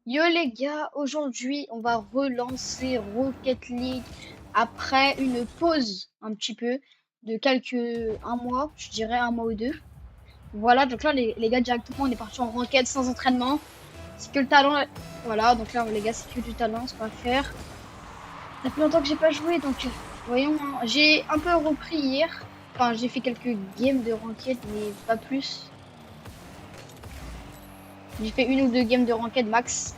Yo les gars, aujourd'hui on va relancer Rocket League après une pause un petit peu de un mois, je dirais un mois ou deux. Voilà, donc là les gars directement on est parti en ranked sans entraînement. C'est que le talent, voilà, donc là les gars c'est que du talent, c'est pas à faire. Ça fait longtemps que j'ai pas joué donc voyons, hein. J'ai un peu repris hier, enfin j'ai fait quelques games de ranked mais pas plus. J'ai fait une ou deux games de ranked max.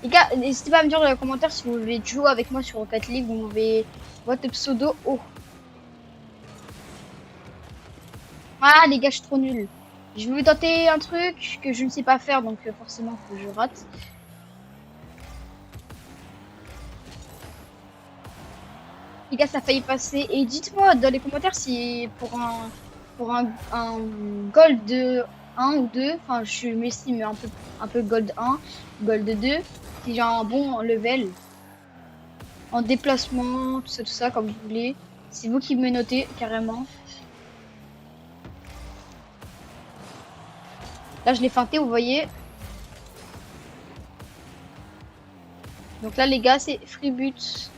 Les gars, n'hésitez pas à me dire dans les commentaires si vous voulez jouer avec moi sur Rocket League. Vous m'avez votre pseudo. Oh. Ah, les gars, je suis trop nul. Je vais tenter un truc que je ne sais pas faire, donc forcément, faut que je rate. Les gars, ça a failli passer. Et dites-moi dans les commentaires si pour un gold de 1 ou 2, enfin, je suis Messi, mais un peu gold 1, gold 2, si j'ai un bon level en déplacement, tout ça, comme vous voulez. C'est vous qui me notez carrément. Là, je l'ai feinté, vous voyez. Donc là, les gars, c'est free but.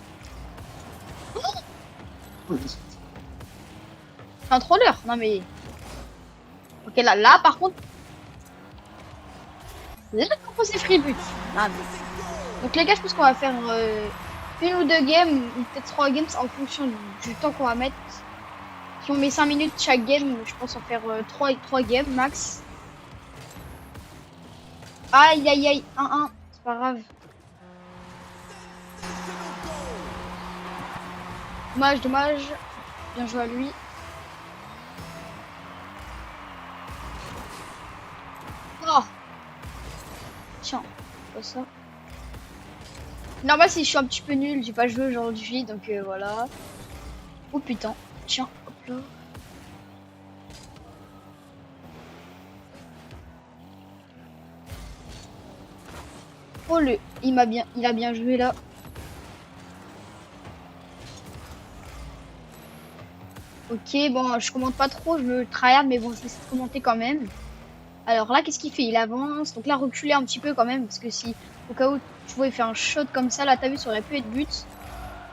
C'est un troller. Non, mais. Ok, là, par contre. Là, comment c'est free but. Ah, mais... Donc, les gars, je pense qu'on va faire une ou deux games, ou peut-être trois games en fonction du temps qu'on va mettre. Si on met 5 minutes chaque game, je pense en faire trois games max. Aïe, aïe, aïe. 1-1. C'est pas grave. Dommage, dommage. Bien joué à lui. Oh, tiens, pas ça. Normal si je suis un petit peu nul, j'ai pas joué aujourd'hui, donc voilà. Oh putain, tiens, hop là. Oh il a bien joué là. Ok, bon, je commente pas trop, je me tryhard, mais bon, je vais essayer de commenter quand même. Alors là, qu'est-ce qu'il fait? Il avance, donc là, reculer un petit peu quand même, parce que si, au cas où, tu vois, il fait un shot comme ça, là, t'as vu, ça aurait pu être but.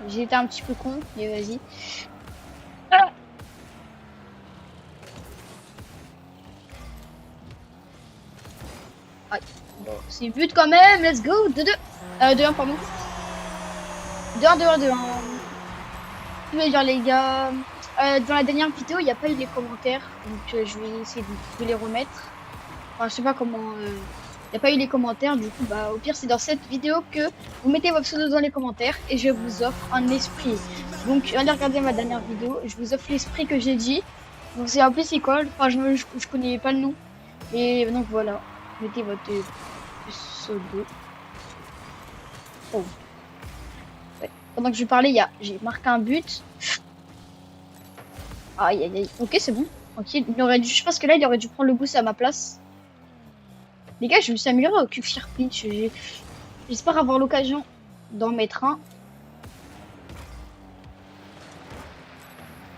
J'ai été un petit peu con, mais vas-y. Ah, aïe. Bon, c'est but quand même, let's go, 2-2. 2-1, pardon. 2-1, 2-1, 2-1. Je vais dire les gars, dans la dernière vidéo, il n'y a pas eu les commentaires, donc je vais essayer de les remettre. Enfin, je sais pas comment, il n'y a pas eu les commentaires, du coup, bah, au pire, c'est dans cette vidéo que vous mettez votre pseudo dans les commentaires et je vous offre un esprit. Donc, allez regarder ma dernière vidéo, je vous offre l'esprit que j'ai dit. Donc, c'est un peu c'est quoi, enfin, je connais pas le nom. Et donc, voilà, mettez votre pseudo. Oh. Ouais. Pendant que je parlais, j'ai marqué un but. Aïe, aïe, aïe. Ok, c'est bon. Ok, je pense que là, il aurait dû prendre le boost à ma place. Les gars, je me suis amélioré au Quickfire Pitch. J'espère avoir l'occasion d'en mettre un.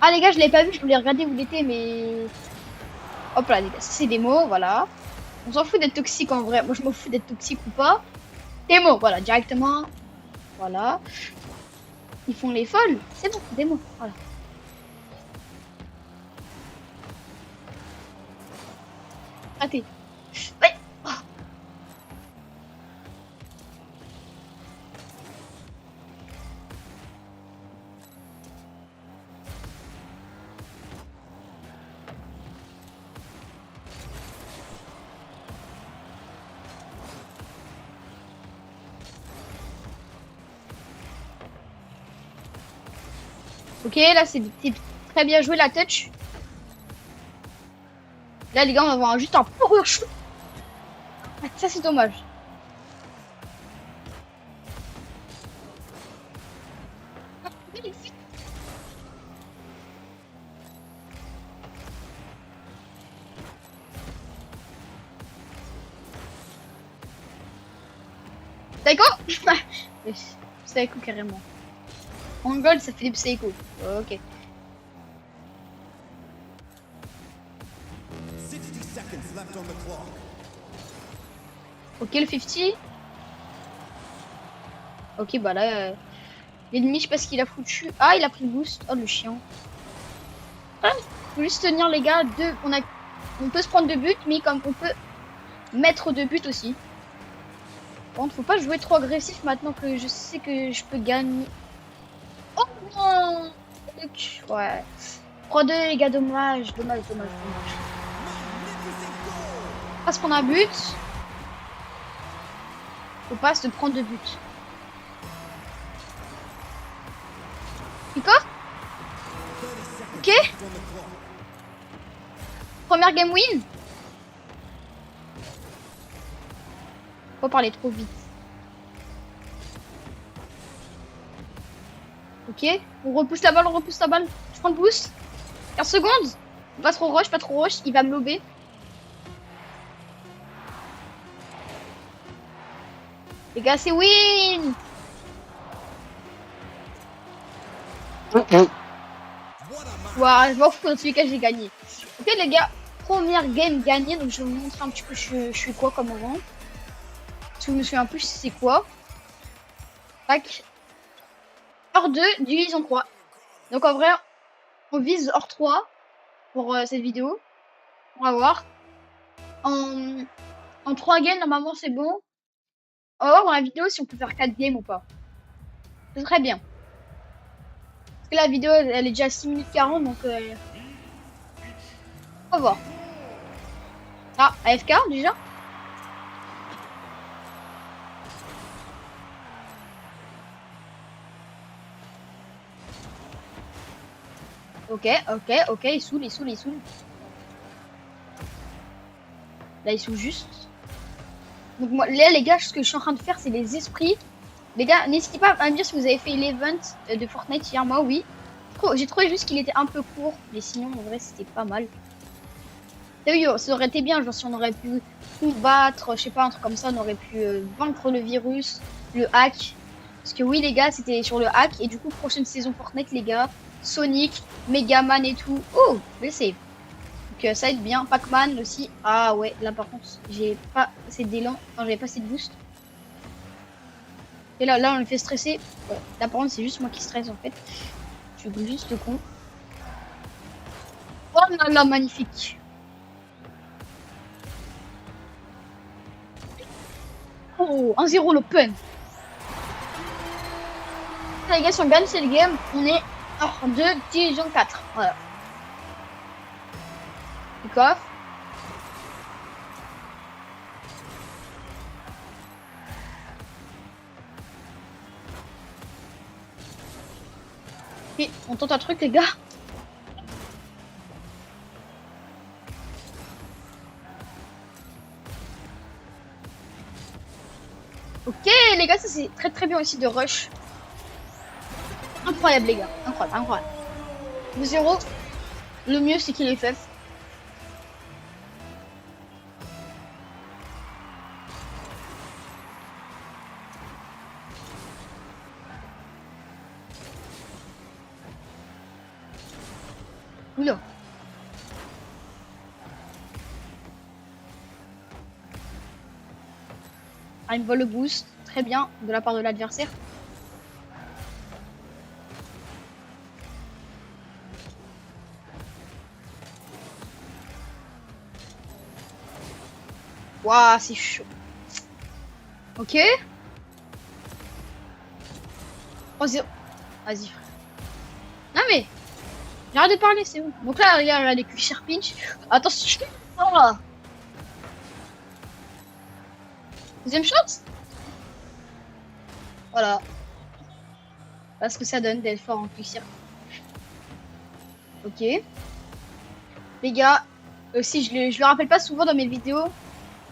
Ah, les gars, je l'avais pas vu, je voulais regarder où il était, mais... Hop là, les gars, ça c'est des mots, voilà. On s'en fout d'être toxique en vrai. Moi, je m'en fous d'être toxique ou pas. Des mots, voilà, directement. Voilà. Ils font les folles. C'est bon, des mots, voilà. Raté. Ouais. Oh. Ok, là, c'est très bien joué la touch. Là, les gars, on va avoir juste un power shoot. Ah, ça, c'est dommage. Psycho. Psycho, carrément. En gold, ça fait des psycho. Ok. Ok, le 50. Ok, bah là, l'ennemi, je sais pas ce qu'il a foutu. Ah, il a pris le boost. Oh, le chien. Ah, faut juste tenir, les gars. On peut se prendre 2 buts, mais comme on peut mettre 2 buts aussi. Par contre, faut pas jouer trop agressif maintenant que je sais que je peux gagner. Oh non! Ouais. 3-2, les gars, dommage. Dommage. On va se prendre un but. Faut pas se prendre 2 buts. Pico? Ok. Première game win. Faut parler trop vite. Ok. On repousse la balle. Je prends le boost. 15 secondes. Pas trop rush. Il va me lober. Les gars, c'est win. Voilà, je m'en fous, dans tous les cas, j'ai gagné. Ok, les gars, première game gagnée. Donc, je vais vous montrer un petit peu je suis quoi comme rang. Parce que je me souviens plus c'est quoi. Tac. Hors 2, divise en 3. Donc, en vrai, on vise hors 3 pour cette vidéo. On va voir. En 3 games, normalement, c'est bon. On va voir dans la vidéo si on peut faire 4 games ou pas. Ce serait bien. Parce que la vidéo, elle est déjà à 6 minutes 40, donc on va voir. Ah, AFK déjà. Ok, il saoule. Là, il saoule juste. Donc moi, là, les gars, ce que je suis en train de faire, c'est les esprits. Les gars, n'hésitez pas à me dire si vous avez fait l'event de Fortnite hier. Moi, oui. J'ai trouvé juste qu'il était un peu court, mais sinon, en vrai, c'était pas mal. Oui, ça aurait été bien, genre si on aurait pu combattre, je sais pas, un truc comme ça, on aurait pu vaincre le virus, le hack. Parce que oui, les gars, c'était sur le hack. Et du coup, prochaine saison Fortnite, les gars, Sonic, Megaman et tout. Oh, le save. Donc ça va être bien. Pac-Man aussi. Ah ouais, là par contre, j'ai pas assez d'élan. Enfin, j'avais pas assez de boost. Et là, on le fait stresser. Ouais. Là par contre, c'est juste moi qui stresse en fait. Je suis juste con. Oh là là, magnifique. Oh, 1-0 l'open. Les gars, si on gagne cette game, on est hors 2, division 4. Voilà. Kick off. Ok, on tente un truc, les gars. Ok, les gars, ça c'est très bien aussi de rush. Incroyable, les gars. Incroyable. 0. Le mieux, c'est qu'il est fait. Oula. Ah, il me vole le boost. Très bien, de la part de l'adversaire. Waouh, c'est chaud. Ok. 3-0. Vas-y, frère. Non, mais. J'arrête de parler, c'est bon. Donc là, regarde les cuissères pinch. Attention. Oh là. Deuxième shot. Voilà. Parce que ça donne d'être fort en cuissère. Ok. Les gars, aussi, je le rappelle pas souvent dans mes vidéos.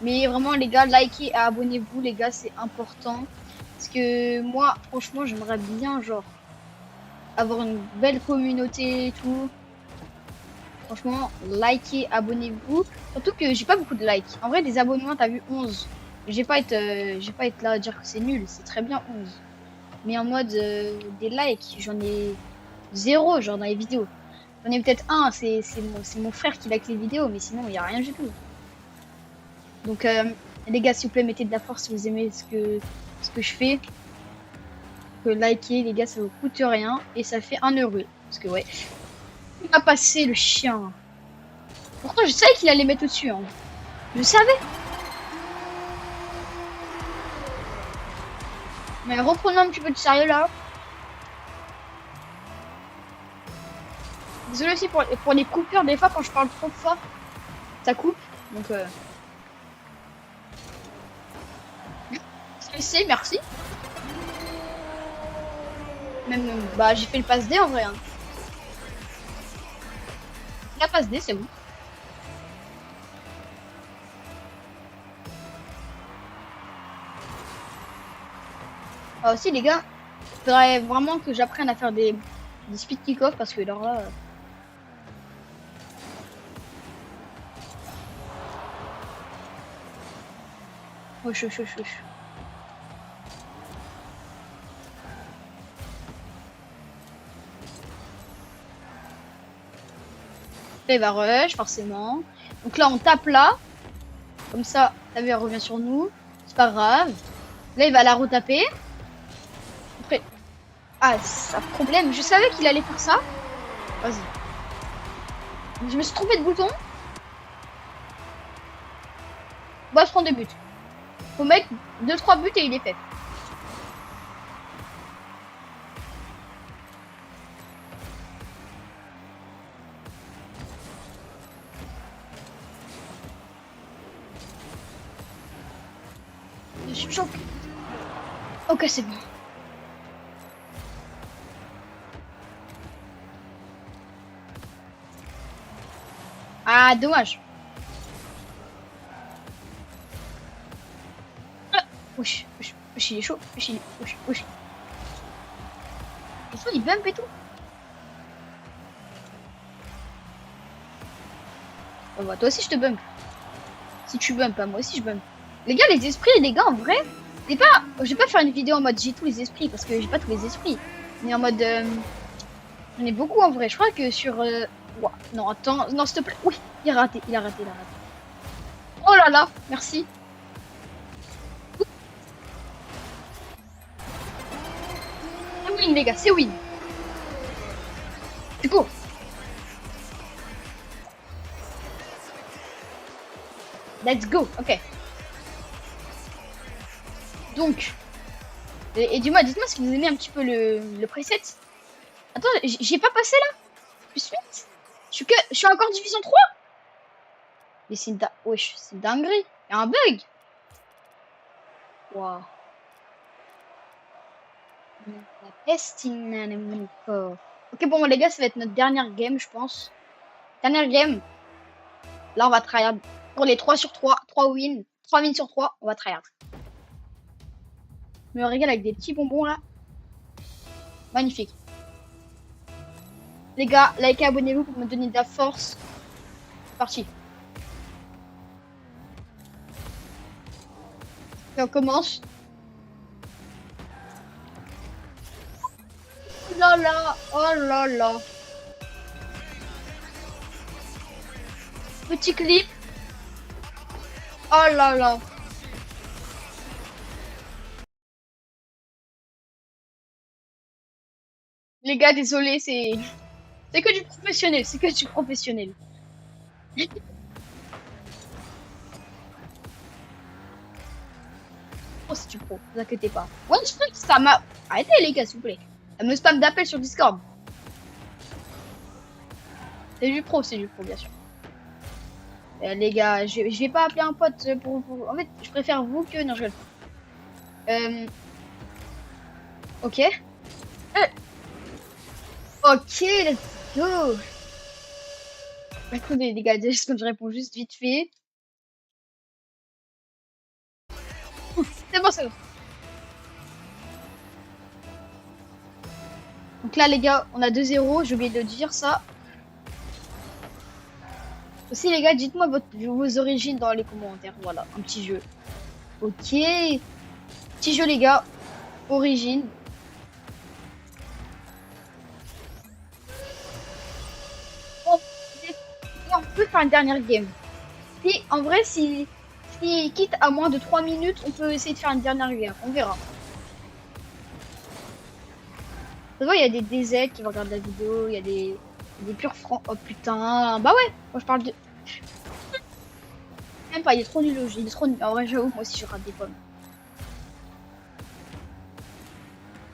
Mais vraiment, les gars, likez et abonnez-vous, les gars, c'est important. Parce que moi, franchement, j'aimerais bien, genre, avoir une belle communauté et tout. Franchement, likez, abonnez-vous. Surtout que j'ai pas beaucoup de likes. En vrai, des abonnements, t'as vu 11. Je vais pas être là à dire que c'est nul. C'est très bien 11. Mais en mode des likes, j'en ai 0, genre dans les vidéos. J'en ai peut-être un, c'est mon frère qui like les vidéos, mais sinon, il n'y a rien du tout. Donc, les gars, s'il vous plaît, mettez de la force si vous aimez ce que je fais. Likez, les gars, ça vous coûte rien. Et ça fait 1 €. Parce que, ouais. Il va passer, le chien. Pourtant, je savais qu'il allait mettre au-dessus. Hein. Je savais. Mais reprenons un petit peu de sérieux, là. Désolé aussi pour les coupures. Des fois, quand je parle trop fort, ça coupe. Donc, c'est merci. Même, bah, j'ai fait le passe D en vrai. Hein. La passe D, c'est bon. Ah, aussi, les gars, il faudrait vraiment que j'apprenne à faire des speed kick-off parce que alors là. Wesh. Là, il va rush, forcément. Donc là, on tape là. Comme ça, t'as vu, elle revient sur nous. C'est pas grave. Là, il va la retaper. Après. Ah, ça problème. Je savais qu'il allait faire ça. Vas-y. Je me suis trompé de bouton. Bon, je prends 2 buts. Faut mettre 2-3 buts et il est fait. Je suis choqué. Ok, c'est bon. Ah, dommage. Wesh, il est chaud. Wesh. Et ça, il bump et tout. Oh, bah, toi aussi, je te bump. Si tu bump, pas moi aussi, je bump. Les gars, les esprits, les gars, en vrai, c'est pas. Je vais pas faire une vidéo en mode j'ai tous les esprits parce que j'ai pas tous les esprits. Mais en mode. J'en ai beaucoup en vrai. Je crois que sur. Ouah, non, attends. Non, s'il te plaît. Oui, il a raté. Oh là là, merci. C'est win, les gars, c'est win. C'est beau. Let's go, ok. Donc. Et dis-moi, dites-moi si vous aimez un petit peu le preset. Attends, j'ai pas passé là? Plus suite? Je suis encore division 3. Mais c'est wesh, c'est dinguerie. Il y a un bug. Waouh. La peste in mon corps. Ok, bon, les gars, ça va être notre dernière game, je pense. Dernière game. Là, on va tryhard pour les 3 sur 3. 3 wins. 3 wins sur 3, on va tryhard. Je me régale avec des petits bonbons là. Magnifique. Les gars, likez, abonnez-vous pour me donner de la force. C'est parti. Et on commence. Oh là là, oh là là. Petit clip. Oh là là. Les gars, désolé, c'est que du professionnel, c'est que du professionnel. Oh, c'est du pro, vous inquiétez pas. Ouais, je crois que ça m'a. Arrêtez les gars, s'il vous plaît. Elle me spam d'appel sur Discord. C'est du pro, bien sûr. Les gars, je vais pas appeler un pote pour. En fait, je préfère vous que. Non, je rigole. Ok. Ok, let's go. Attendez, les gars, juste quand je réponds juste vite fait. C'est bon, c'est bon. Donc là, les gars, on a 2-0. J'ai oublié de dire ça. Aussi, les gars, dites-moi vos origines dans les commentaires. Voilà, un petit jeu. Ok. Petit jeu, les gars. Origine. On peut faire une dernière game. Et en vrai, si Si quitte à moins de 3 minutes, on peut essayer de faire une dernière guerre. On verra. Tu vois, il y a des DZ qui vont regarder la vidéo, il y a des purs francs. Oh putain, bah ouais, moi je parle de. Même pas, il est trop nul au jeu, il est trop nul. En vrai, j'avoue, moi aussi je rate des pommes.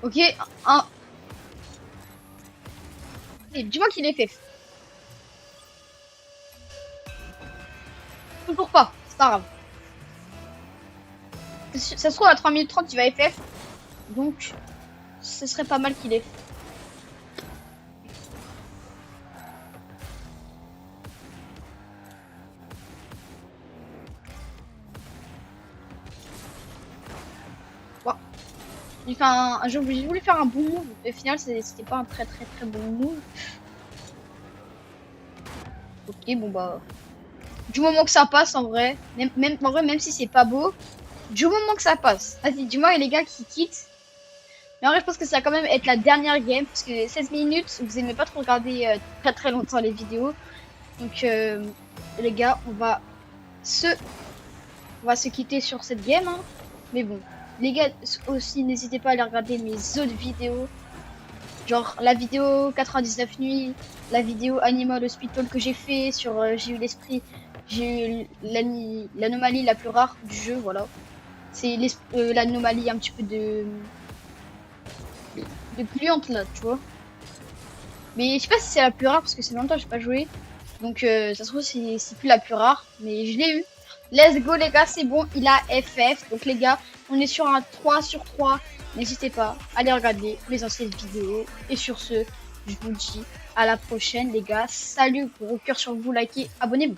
Ok, un. Dis-moi qu'il est fait. Toujours pas, c'est pas grave. Ça se trouve à 3 minutes 30 il va FF. Donc, ce serait pas mal qu'il ait. Bon. J'ai voulu faire un bon move. Au final, c'était pas un très bon move. Ok, bon bah. Du moment que ça passe en vrai, même si c'est pas beau, du moment que ça passe. Vas-y, dis-moi les gars qui quittent. Mais en vrai, je pense que ça va quand même être la dernière game parce que 16 minutes, vous aimez pas trop regarder très longtemps les vidéos. Donc les gars, on va se quitter sur cette game. Hein. Mais bon, les gars aussi, n'hésitez pas à aller regarder mes autres vidéos. Genre la vidéo 99 nuits, la vidéo Animal Hospital que j'ai fait sur J'ai eu l'esprit, j'ai eu l'anomalie la plus rare du jeu, voilà. C'est l'anomalie un petit peu de gluante là, tu vois. Mais je sais pas si c'est la plus rare parce que c'est longtemps que j'ai pas joué. Donc ça se trouve c'est plus la plus rare, mais je l'ai eu. Let's go les gars, c'est bon, il a FF. Donc les gars, on est sur un 3 sur 3. N'hésitez pas à aller regarder mes anciennes vidéos. Et sur ce, je vous dis à la prochaine les gars. Salut, gros cœur sur vous, likez, abonnez-vous.